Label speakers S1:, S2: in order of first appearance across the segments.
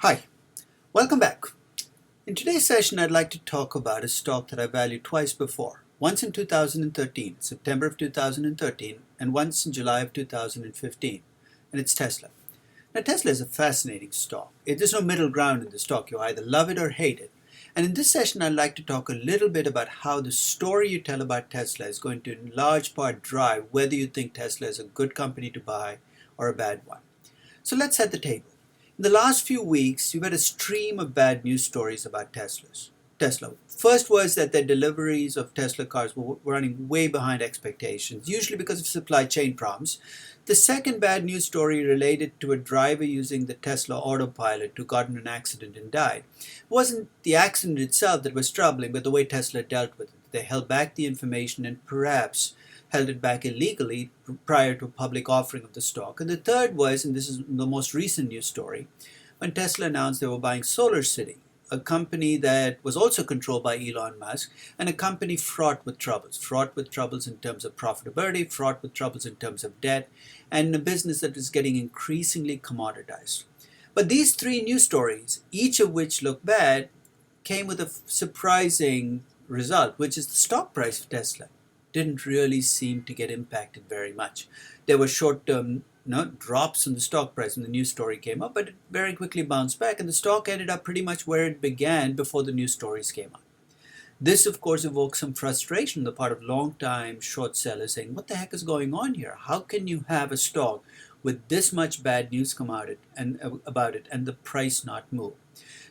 S1: Hi, welcome back. In today's session, I'd like to talk about a stock that I valued twice before. Once in 2013, September of 2013, and once in July of 2015, and it's Tesla. Now, Tesla is a fascinating stock. There's no middle ground in the stock. You either love it or hate it. And in this session, I'd like to talk a little bit about how the story you tell about Tesla is going to, in large part, drive whether you think Tesla is a good company to buy or a bad one. So let's set the table. In the last few weeks, you've had a stream of bad news stories about Tesla. First was that their deliveries of Tesla cars were running way behind expectations, usually because of supply chain problems. The second bad news story related to a driver using the Tesla autopilot who got in an accident and died. It wasn't the accident itself that was troubling, but the way Tesla dealt with it. They held back the information and perhaps held it back illegally prior to a public offering of the stock. And the third was, and this is the most recent news story, when Tesla announced they were buying SolarCity, a company that was also controlled by Elon Musk, and a company fraught with troubles in terms of profitability, fraught with troubles in terms of debt, and a business that is getting increasingly commoditized. But these three news stories, each of which look bad, came with a surprising result, which is the stock price of Tesla didn't really seem to get impacted very much. There were short-term drops in the stock price when the news story came up, but it very quickly bounced back, and the stock ended up pretty much where it began before the news stories came up. This, of course, evoked some frustration on the part of long-time short sellers saying, what the heck is going on here? How can you have a stock with this much bad news come out about it and the price not move?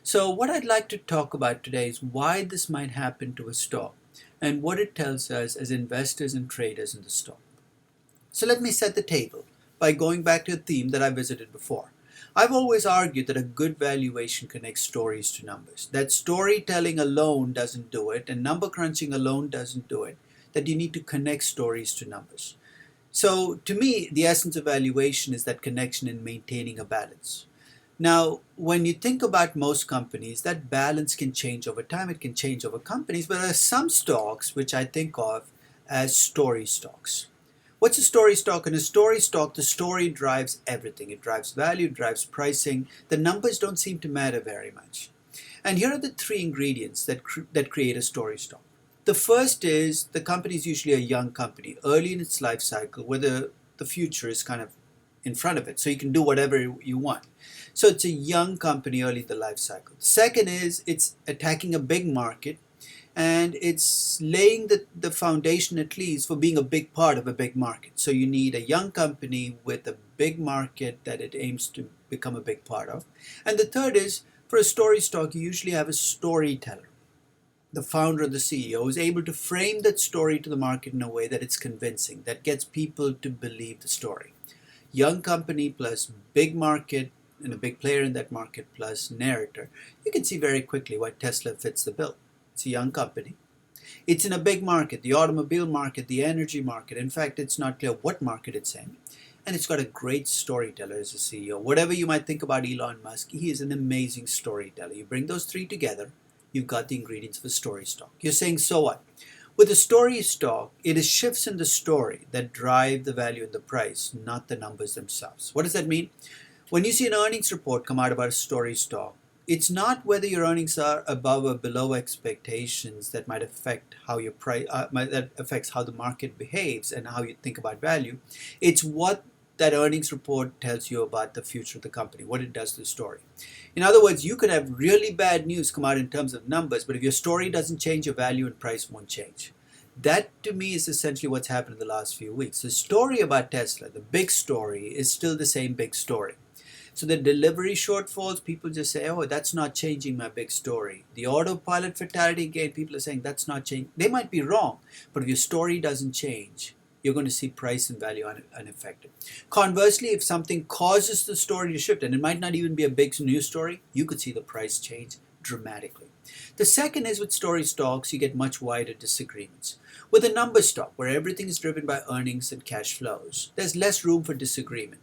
S1: So what I'd like to talk about today is why this might happen to a stock and what it tells us as investors and traders in the stock. So let me set the table by going back to a theme that I visited before. I've always argued that a good valuation connects stories to numbers, that storytelling alone doesn't do it, and number crunching alone doesn't do it, that you need to connect stories to numbers. So to me, the essence of valuation is that connection in maintaining a balance. Now, when you think about most companies, that balance can change over time. It can change over companies, but there are some stocks which I think of as story stocks. What's a story stock? In a story stock, the story drives everything. It drives value, it drives pricing. The numbers don't seem to matter very much. And here are the three ingredients that create a story stock. The first is the company is usually a young company, early in its life cycle, where the future is kind of in front of it, so you can do whatever you want. So it's a young company early in the life cycle. Second is it's attacking a big market, and it's laying the foundation at least for being a big part of a big market. So you need a young company with a big market that it aims to become a big part of. And the third is, for a story stock, you usually have a storyteller. The founder or the CEO is able to frame that story to the market in a way that it's convincing, that gets people to believe the story. Young company plus big market and a big player in that market plus narrator. You can see very quickly why Tesla fits the bill. It's a young company. It's in a big market, the automobile market, the energy market. In fact, it's not clear what market it's in. And it's got a great storyteller as a CEO. Whatever you might think about Elon Musk, he is an amazing storyteller. You bring those three together, you've got the ingredients of a story stock. You're saying, so what? With a story stock, it is shifts in the story that drive the value and the price, not the numbers themselves. What does that mean? When you see an earnings report come out about a story stock, it's not whether your earnings are above or below expectations that might affect how your price, that affects how the market behaves and how you think about value. It's what that earnings report tells you about the future of the company, what it does to the story. In other words, you could have really bad news come out in terms of numbers, but if your story doesn't change, your value and price won't change. That, to me, is essentially what's happened in the last few weeks. The story about Tesla, the big story, is still the same big story. So the delivery shortfalls, people just say, oh, that's not changing my big story. The autopilot fatality, again, people are saying that's not changing. They might be wrong, but if your story doesn't change, you're going to see price and value unaffected. Conversely, if something causes the story to shift, and it might not even be a big news story, you could see the price change dramatically. The second is with story stocks, you get much wider disagreements. With a number stock, where everything is driven by earnings and cash flows, there's less room for disagreement.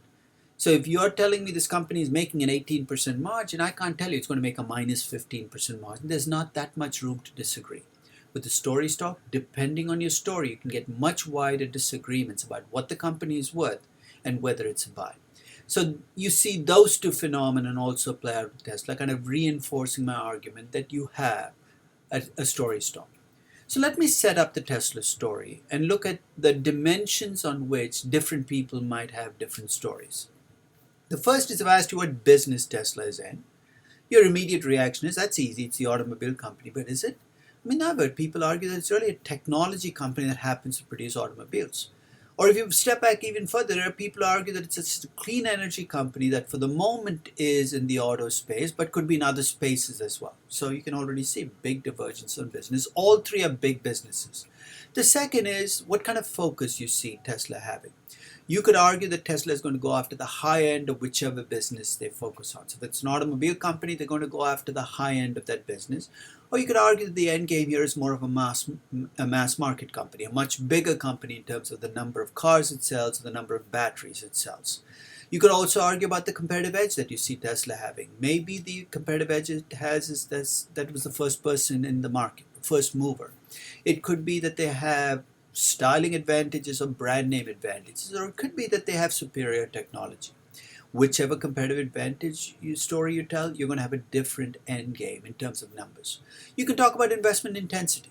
S1: So if you're telling me this company is making an 18% margin, I can't tell you it's going to make a minus 15% margin. There's not that much room to disagree. With the story stock, depending on your story, you can get much wider disagreements about what the company is worth and whether it's a buy. So you see those two phenomena also play out with Tesla, kind of reinforcing my argument that you have a story stock. So let me set up the Tesla story and look at the dimensions on which different people might have different stories. The first is, if I asked you what business Tesla is in, your immediate reaction is, that's easy, it's the automobile company. But is it? I mean, I've heard people argue that it's really a technology company that happens to produce automobiles. Or if you step back even further, there are people who argue that it's a clean energy company that for the moment is in the auto space, but could be in other spaces as well. So you can already see big divergence on business. All three are big businesses. The second is what kind of focus you see Tesla having. You could argue that Tesla is going to go after the high end of whichever business they focus on. So if it's an automobile company, they're going to go after the high end of that business. Or you could argue that the end game here is more of a mass market company, a much bigger company in terms of the number of cars it sells, the number of batteries it sells. You could also argue about the competitive edge that you see Tesla having. Maybe the competitive edge it has is that was the first person in the market, the first mover. It could be that they have styling advantages or brand name advantages, or it could be that they have superior technology. Whichever competitive advantage story you tell, you're going to have a different end game in terms of numbers. You can talk about investment intensity.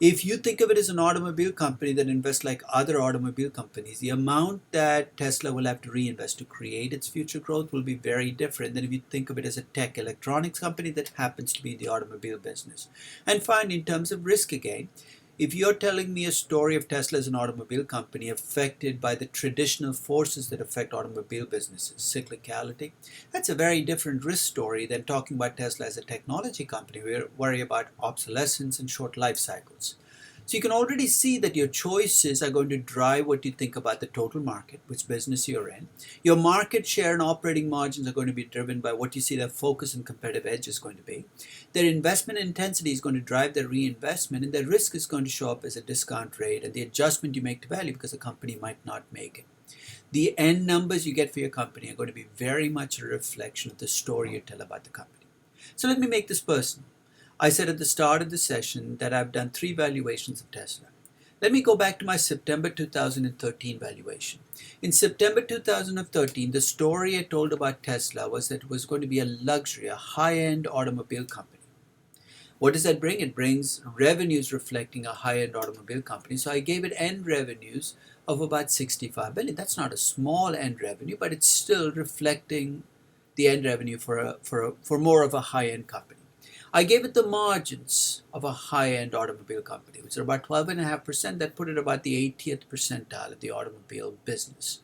S1: If you think of it as an automobile company that invests like other automobile companies, the amount that Tesla will have to reinvest to create its future growth will be very different than if you think of it as a tech electronics company that happens to be in the automobile business. And finally, in terms of risk again, if you're telling me a story of Tesla as an automobile company affected by the traditional forces that affect automobile businesses, cyclicality, that's a very different risk story than talking about Tesla as a technology company. We worry about obsolescence and short life cycles. So you can already see that your choices are going to drive what you think about the total market, which business you're in. Your market share and operating margins are going to be driven by what you see their focus and competitive edge is going to be. Their investment intensity is going to drive their reinvestment, and their risk is going to show up as a discount rate and the adjustment you make to value because the company might not make it. The end numbers you get for your company are going to be very much a reflection of the story you tell about the company. So let me make this personal. I said at the start of the session that I've done 3 valuations of Tesla. Let me go back to my September 2013 valuation. In September 2013, the story I told about Tesla was that it was going to be a luxury, a high-end automobile company. What does that bring? It brings revenues reflecting a high-end automobile company. So I gave it end revenues of about 65 billion. That's not a small end revenue, but it's still reflecting the end revenue for more of a high-end company. I gave it the margins of a high-end automobile company, which are about 12.5%. That put it about the 80th percentile of the automobile business.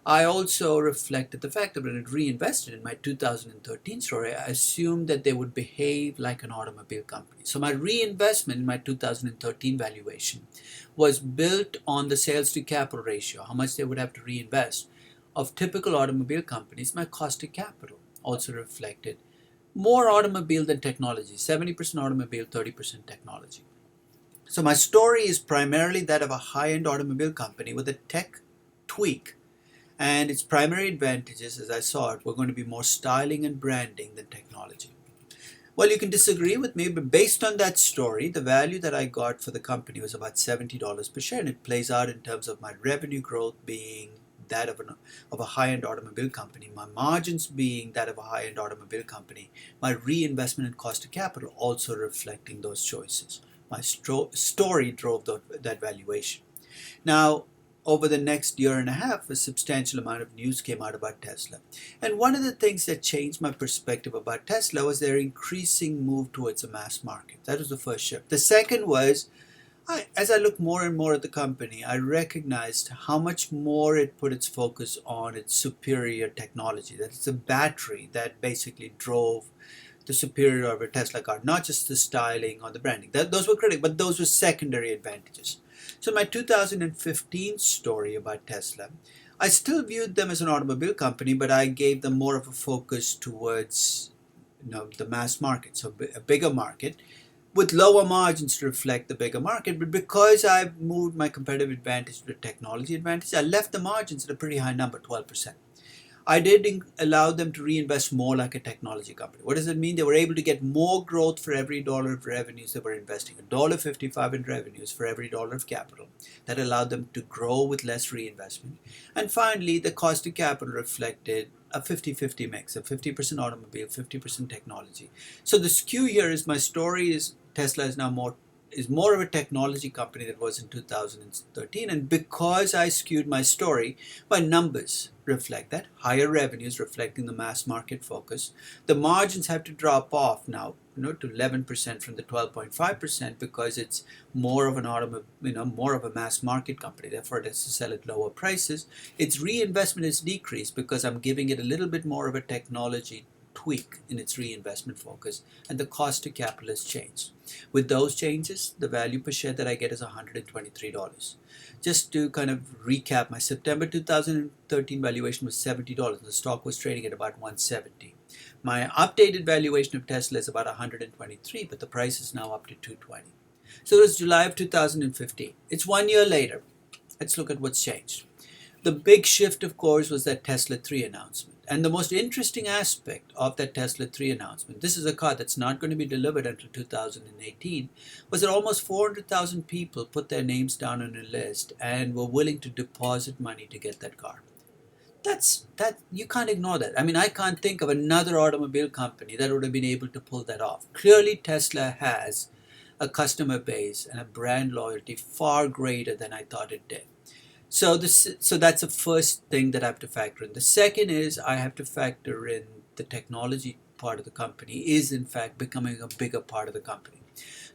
S1: I also reflected the fact that when it reinvested in my 2013 story, I assumed that they would behave like an automobile company. So my reinvestment in my 2013 valuation was built on the sales to capital ratio, how much they would have to reinvest, of typical automobile companies. My cost of capital also reflected more automobile than technology, 70% automobile, 30% technology. So my story is primarily that of a high-end automobile company with a tech tweak. And its primary advantages, as I saw it, were going to be more styling and branding than technology. Well, you can disagree with me, but based on that story, the value that I got for the company was about $70 per share. And it plays out in terms of my revenue growth being that of a high-end automobile company, my margins being that of a high-end automobile company, my reinvestment and cost of capital also reflecting those choices. My story drove that valuation. Now, over the next year and a half, a substantial amount of news came out about Tesla. And one of the things that changed my perspective about Tesla was their increasing move towards a mass market. That was the first shift. The second was, as I looked more and more at the company, I recognized how much more it put its focus on its superior technology. That it's a battery that basically drove the superior of a Tesla car, not just the styling or the branding. Those were critical, but those were secondary advantages. So my 2015 story about Tesla, I still viewed them as an automobile company, but I gave them more of a focus towards the mass market, so a bigger market, with lower margins to reflect the bigger market. But because I've moved my competitive advantage to a technology advantage, I left the margins at a pretty high number, 12%. I did allow them to reinvest more like a technology company. What does it mean? They were able to get more growth for every dollar of revenues they were investing. $1.55 in revenues for every dollar of capital. That allowed them to grow with less reinvestment. And finally, the cost of capital reflected a 50-50 mix, a 50% automobile, 50% technology. So the skew here is my story is Tesla is more of a technology company than it was in 2013. And because I skewed my story, my numbers reflect that. Higher revenues reflecting the mass market focus. The margins have to drop off now, to 11% from the 12.5% because it's more of an more of a mass market company. Therefore, it has to sell at lower prices. Its reinvestment is decreased because I'm giving it a little bit more of a technology tweak in its reinvestment focus, and the cost to capital has changed. With those changes, the value per share that I get is $123. Just to kind of recap, my September 2013 valuation was $70. The stock was trading at about $170. My updated valuation of Tesla is about $123, but the price is now up to $220. So it was July of 2015. It's 1 year later. Let's look at what's changed. The big shift, of course, was that Tesla 3 announcement. And the most interesting aspect of that Tesla 3 announcement, this is a car that's not going to be delivered until 2018, was that almost 400,000 people put their names down on a list and were willing to deposit money to get that car. That you can't ignore that. I mean, I can't think of another automobile company that would have been able to pull that off. Clearly, Tesla has a customer base and a brand loyalty far greater than I thought it did. So that's the first thing that I have to factor in. The second is I have to factor in the technology part of the company is in fact becoming a bigger part of the company.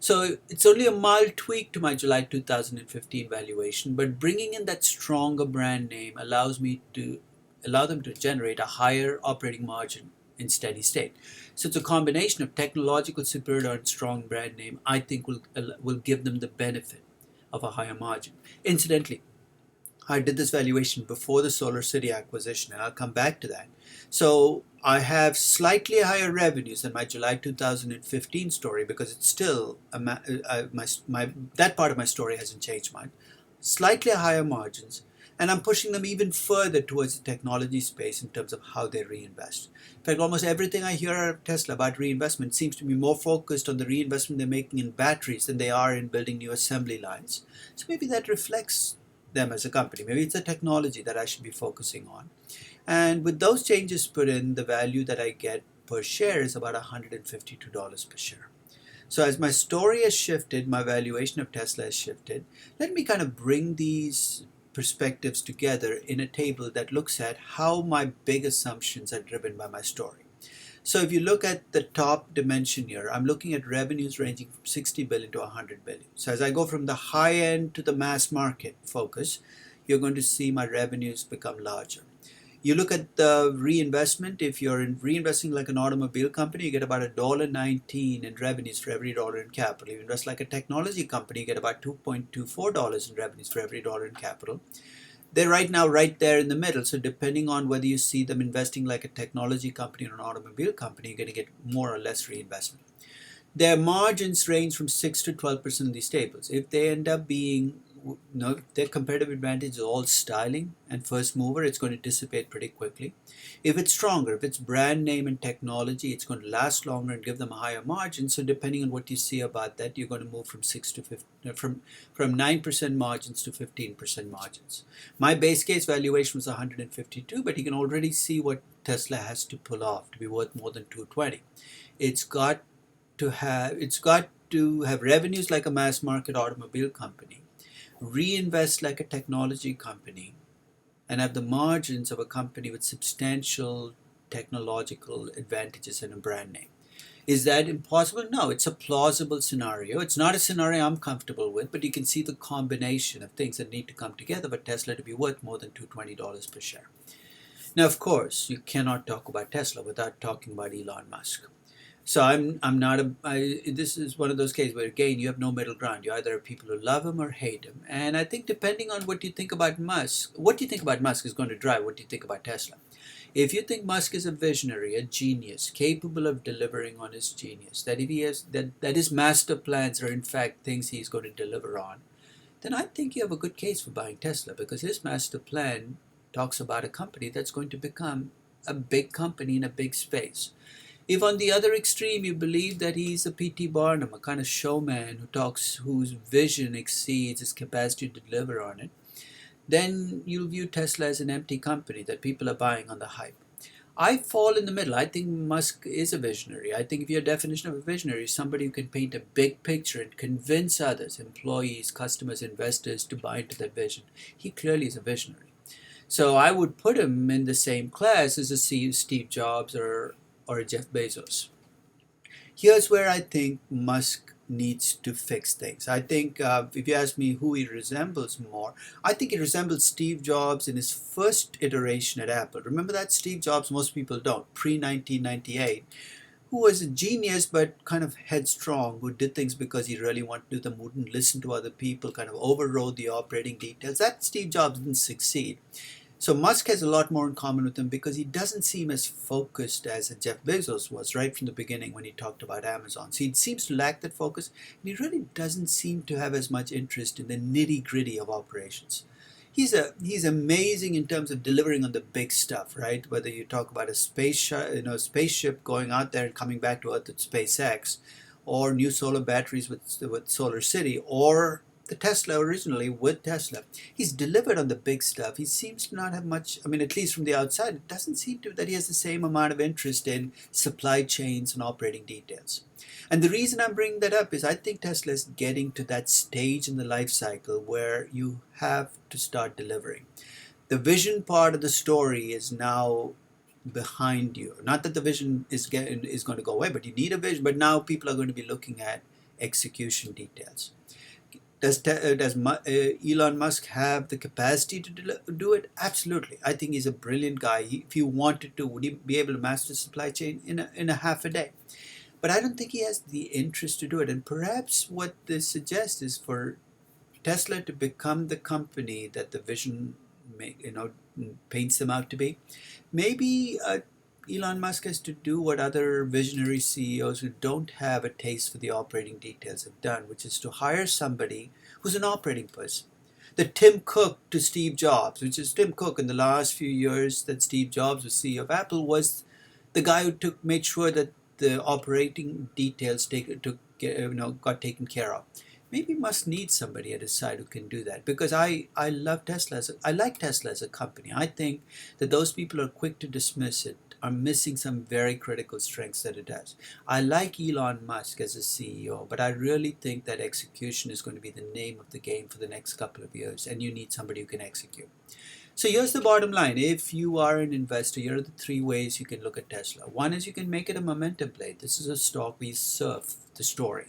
S1: So it's only a mild tweak to my July 2015 valuation, but bringing in that stronger brand name allows them to generate a higher operating margin in steady state. So it's a combination of technological superiority and strong brand name I think will give them the benefit of a higher margin. Incidentally, I did this valuation before the Solar City acquisition, and I'll come back to that. So I have slightly higher revenues than my July 2015 story because it's still that part of my story hasn't changed much. Slightly higher margins, and I'm pushing them even further towards the technology space in terms of how they reinvest. In fact, almost everything I hear out of Tesla about reinvestment seems to be more focused on the reinvestment they're making in batteries than they are in building new assembly lines. So maybe that reflects them as a company. Maybe it's a technology that I should be focusing on. And with those changes put in, the value that I get per share is about $152 per share. So as my story has shifted, my valuation of Tesla has shifted. Let me kind of bring these perspectives together in a table that looks at how my big assumptions are driven by my story. So if you look at the top dimension here, I'm looking at revenues ranging from 60 billion to 100 billion. So as I go from the high end to the mass market focus, you're going to see my revenues become larger. You look at the reinvestment. If you're reinvesting like an automobile company, you get about $1.19 in revenues for every dollar in capital. If you invest like a technology company, you get about $2.24 in revenues for every dollar in capital. They're right now right there in the middle. So depending on whether you see them investing like a technology company or an automobile company, you're going to get more or less reinvestment. Their margins range from 6 to 12% in these tables. If they end up being, their competitive advantage is all styling and first mover, it's going to dissipate pretty quickly. If it's stronger, if it's brand name and technology, it's going to last longer and give them a higher margin. So depending on what you see about that, you're going to move from 6 to 15, from 9% margins to 15% margins. My base case valuation was 152, but you can already see what Tesla has to pull off to be worth more than 220. It's got to have revenues like a mass market automobile company, reinvest like a technology company, and have the margins of a company with substantial technological advantages and a brand name. Is that impossible? No, it's a plausible scenario. It's not a scenario I'm comfortable with, but you can see the combination of things that need to come together for Tesla to be worth more than $220 per share. Now, of course, you cannot talk about Tesla without talking about Elon Musk. So this is one of those cases where, again, you have no middle ground. You either have people who love him or hate him. And I think depending on what you think about Musk, what you think about Musk is going to drive what you think about Tesla. If you think Musk is a visionary, a genius, capable of delivering on his genius, that if he has that his master plans are in fact things he's going to deliver on, then I think you have a good case for buying Tesla, because his master plan talks about a company that's going to become a big company in a big space. If on the other extreme you believe that he's a P.T. Barnum, a kind of showman whose vision exceeds his capacity to deliver on it, then you'll view Tesla as an empty company that people are buying on the hype. I fall in the middle. I think Musk is a visionary. I think if your definition of a visionary is somebody who can paint a big picture and convince others, employees, customers, investors to buy into that vision, he clearly is a visionary. So I would put him in the same class as a Steve Jobs or a Jeff Bezos. Here's where I think Musk needs to fix things. I think if you ask me who he resembles more, I think he resembles Steve Jobs in his first iteration at Apple. Remember that Steve Jobs? Most people don't. Pre 1998, who was a genius but kind of headstrong, who did things because he really wanted to do them, wouldn't listen to other people, kind of overrode the operating details. That Steve Jobs didn't succeed. So Musk has a lot more in common with him because he doesn't seem as focused as Jeff Bezos was right from the beginning when he talked about Amazon. So he seems to lack that focus, and he really doesn't seem to have as much interest in the nitty-gritty of operations. He's amazing in terms of delivering on the big stuff, right? Whether you talk about a spaceship going out there and coming back to Earth at SpaceX, or new solar batteries with Solar City, or the Tesla originally with Tesla. He's delivered on the big stuff. He seems to not have much, I mean, at least from the outside, it doesn't seem to that he has the same amount of interest in supply chains and operating details. And the reason I'm bringing that up is I think Tesla is getting to that stage in the life cycle where you have to start delivering. The vision part of the story is now behind you. Not that the vision is going to go away, but you need a vision. But now people are going to be looking at execution details. Does Elon Musk have the capacity to do it? Absolutely. I think he's a brilliant guy. If he wanted to, would he be able to master supply chain in a half a day? But I don't think he has the interest to do it. And perhaps what this suggests is for Tesla to become the company that the vision paints them out to be. Maybe Elon Musk has to do what other visionary CEOs who don't have a taste for the operating details have done, which is to hire somebody who's an operating person. The Tim Cook to Steve Jobs, which is Tim Cook in the last few years that Steve Jobs was CEO of Apple, was the guy who made sure that the operating details got taken care of. Maybe Musk needs somebody at his side who can do that, because I love Tesla. I like Tesla as a company. I think that those people who are quick to dismiss it are missing some very critical strengths that it has. I like Elon Musk as a CEO, but I really think that execution is going to be the name of the game for the next couple of years, and you need somebody who can execute. So here's the bottom line. If you are an investor, here are the three ways you can look at Tesla. One is you can make it a momentum play. This is a stock where you surf the story,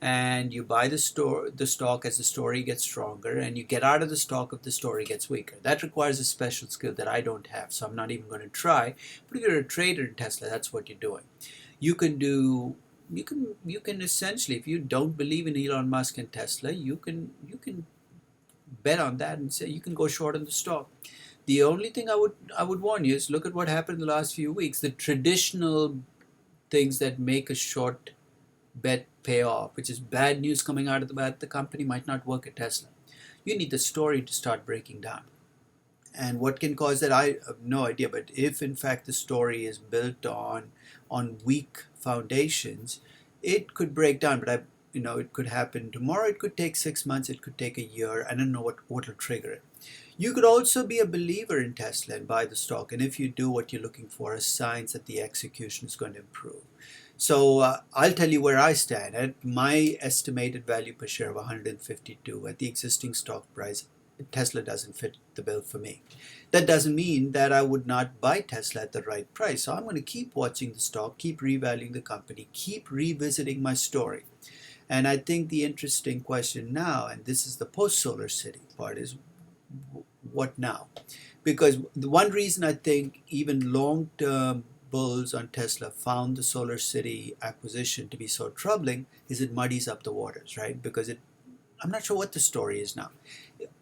S1: and you buy the stock as the story gets stronger, and you get out of the stock if the story gets weaker. That requires a special skill that I don't have, so I'm not even going to try. But if you're a trader in Tesla, that's what you're doing. You can essentially, if you don't believe in Elon Musk and Tesla, you can bet on that and say you can go short on the stock. The only thing I would warn you is look at what happened in the last few weeks. The traditional things that make a short bet pay off, which is bad news coming out of the company, might not work at Tesla. You need the story to start breaking down. And what can cause that, I have no idea. But if in fact the story is built on weak foundations, it could break down. But it could happen tomorrow. It could take 6 months. It could take a year. I don't know what will trigger it. You could also be a believer in Tesla and buy the stock. And if you do, what you're looking for is signs that the execution is going to improve. So I'll tell you where I stand. At my estimated value per share of 152 at the existing stock price, Tesla doesn't fit the bill for me. That doesn't mean that I would not buy Tesla at the right price. So I'm going to keep watching the stock, keep revaluing the company, keep revisiting my story. And I think the interesting question now, and this is the post-Solar City part, is what now? Because the one reason I think even long-term bulls on Tesla found the Solar City acquisition to be so troubling is it muddies up the waters, right? Because I'm not sure what the story is now.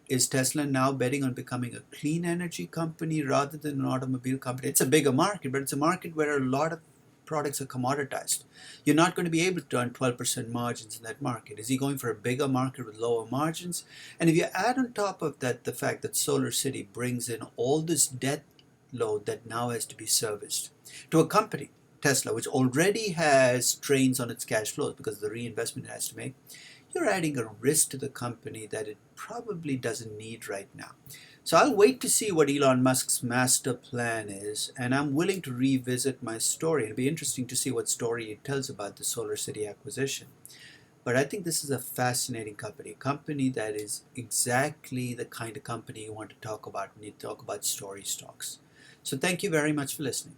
S1: Is Tesla now betting on becoming a clean energy company rather than an automobile company? It's a bigger market, but it's a market where a lot of products are commoditized. You're not going to be able to earn 12% margins in that market. Is he going for a bigger market with lower margins? And if you add on top of that the fact that Solar City brings in all this debt load that now has to be serviced to a company, Tesla, which already has strains on its cash flows because of the reinvestment it has to make, you're adding a risk to the company that it probably doesn't need right now. So I'll wait to see what Elon Musk's master plan is, and I'm willing to revisit my story. It'll be interesting to see what story he tells about the SolarCity acquisition. But I think this is a fascinating company, a company that is exactly the kind of company you want to talk about when you talk about story stocks. So thank you very much for listening.